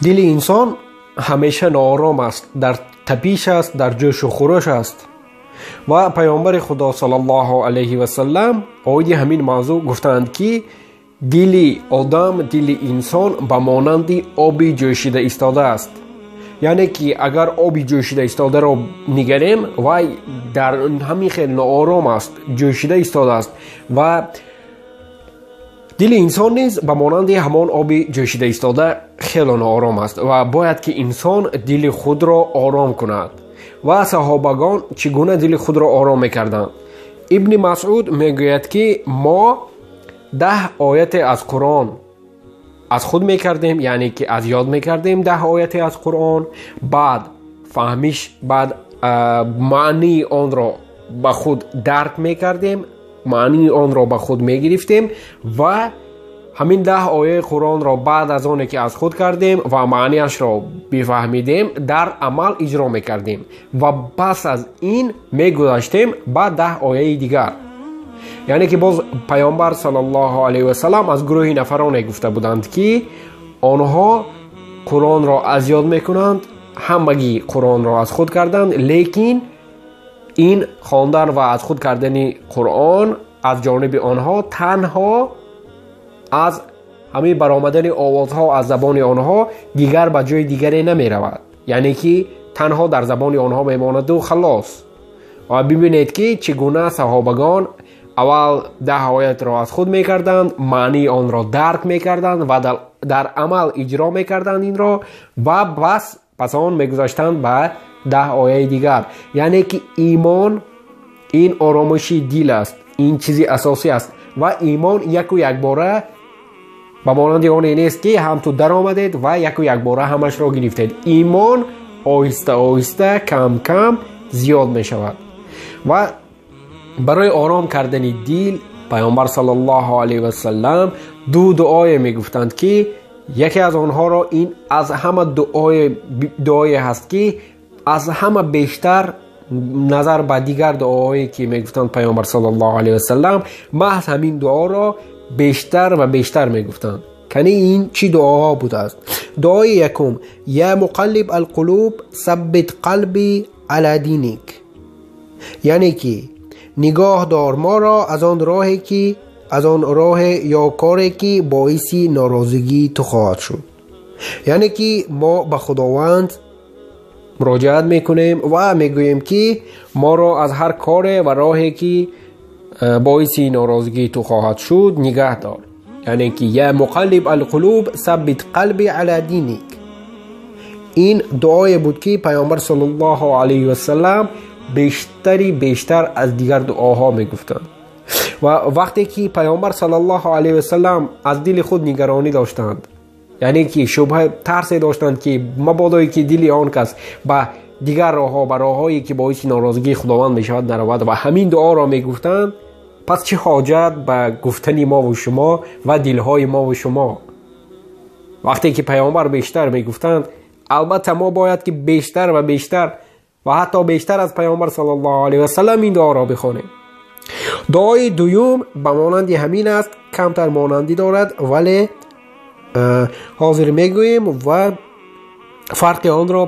دل انسان همیشه ناآرام است، در تپیش است، در جوش و خروش است. و پیامبر خدا صلی الله علیه و سلم آیه همین موضوع گفتند که دل آدم، دل انسان به مانند آبی جوشیده ایستاده است. یعنی که اگر آبی جوشیده ایستاده را نگریم و در همین خیلی ناآرام است، جوشیده ایستاده است. و دل انسان نیز به مانند همان آبی جوشیده ایستاده خیلی ناآرام است و باید که انسان دل خود را آرام کند. و صحابگان چگونه دل خود را آرام میکردند؟ ابن مسعود میگوید که ما 10 آیت از قرآن از خود میکردیم، یعنی که از یاد میکردیم 10 آیت از قرآن، بعد فهمیش، بعد معنی آن را به خود درک میکردیم، معنی آن را به خود میگرفتیم و همین 10 آیه قرآن را بعد از آن که از خود کردیم و معنیش را بفهمیدیم در عمل اجرا میکردیم و پس از این میگذاشتیم بعد 10 آیه دیگر. یعنی که باز پیامبر صلی الله علیه و سلم از گروه نفران گفته بودند که آنها قرآن را از یاد میکنند، همگی قرآن را از خود کردند، لیکن این خواندن و از خود کردن قرآن از جانب آنها تنها از همین برآمدن آوازها از زبان آنها دیگر به جای دیگری نمی رود. یعنی که تنها در زبان آنها میماند و خلاص. و ببینید که چگونه صحابگان اول 10 آیت را از خود میکردند، معنی آن را درک میکردند و در عمل اجرا میکردند این را و پس آن میگذاشتند به 10 آیه دیگر. یعنی که ایمان این آرامشی دل است، این چیزی اساسی است و ایمان یک و یک باره با مانند آن نیست که هم تو در آمدید و یک و یک باره همش را گرفتید. ایمان آهسته آهسته کم کم زیاد می شود. و برای آرام کردن دل پیامبر صلی الله علیه و سلم 2 دعای می گفتند که یکی از آنها را این از همه دعای هست که از همه بیشتر نظر به دیگر دعاهایی که می گفتند پیامبر صلی الله علیه و سلم محض همین دعا را بیشتر و بیشتر می گفتند. کنی این چی دعاها بود است؟ دعای یکم: یا مقلب القلوب ثبت قلبی علی دینک. یعنی که نگاه دار ما را از آن راه یا کاری که باعث ناراضگی تو خواهد شد. یعنی که ما به خداوند مراجعت میکنیم و میگوییم که ما را از هر کار و راهی که باعث ناراضگی تو خواهد شد نگه دار. یعنی که یا مقلب القلوب ثبت قلبی علی دینک. این دعای بود که پیامبر صلی الله علیه و سلم بیشتر از دیگر دعاها میگفتند. و وقتی که پیامبر صلی الله علیه و سلم از دل خود نگرانی داشتند، یعنی که شبهه ترس داشتند که مبادا که دل آن کس به دیگر راهها، به راههایی که باعث ناراضگی خداوند میشود نرود و همین دعا را میگفتند، پس چه حاجت به گفتن ما و شما و دلهای ما و شما؟ وقتی که پیامبر بیشتر میگفتند، البته ما باید که بیشتر و بیشتر و حتی بیشتر از پیامبر صلی الله علیه و سلم این دعا را بخوانیم. دعای دوم به مانند همین است، کمتر مانندی دارد ولی حاضر میگوییم و فرق آن را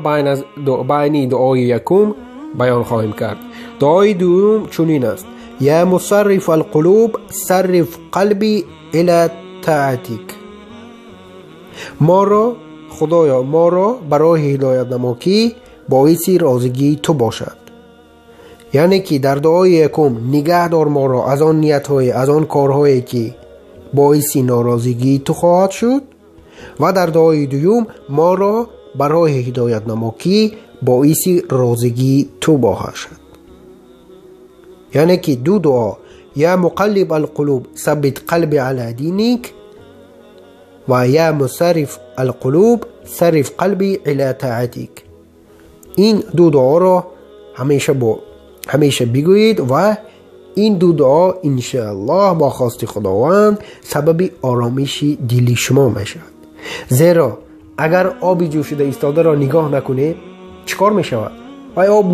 بین دعای یکم بیان خواهیم کرد. دعای دوم چنین است: یا مصرف القلوب صرف قلبی الی طاعتک. خدایا ما را برای هدایت نما که باعث راضگی تو باشد. یعنی که در دعای یکم نگه دار ما را از آن نیت‌های، از آن کارهایی که باعث ناراضگی تو خواهد شد و در دعای دوم ما را برای هدایت نما که باعث راضگی تو باشد. یعنی که 2 دعا: یا مقلب القلوب ثبت قلبی علی دینک و یا مصرف القلوب صرف قلبی الی طاعتک. این 2 دعا را همیشه بگویید و این 2 دعا انشاءالله با خواست خداوند سبب آرامش دل شما میشود. زیرا اگر آبی جوشیده ایستاده را نگاه نکنید چیکار میشود؟ و آب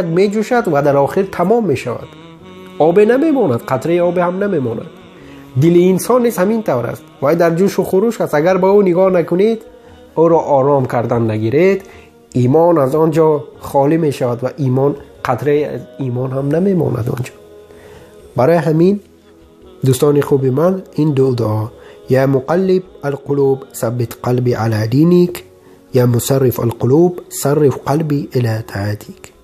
میجوشد و در آخر تمام میشود، آب نمیماند، قطره آب هم نمیماند. دل انسان نیز همین طور است و در جوش و خروش است. اگر با او نگاه نکنید او را آرام کردن نگیرید، ایمان از آنجا خالی می شود و ایمان قطره ایمان هم نمی ماند آنجا. برای همین دوستان خوب من، این دو دعا، یا مقلب القلوب ثبت قلبی علی دینک، یا مصرف القلوب صرف قلبی الی طاعتک.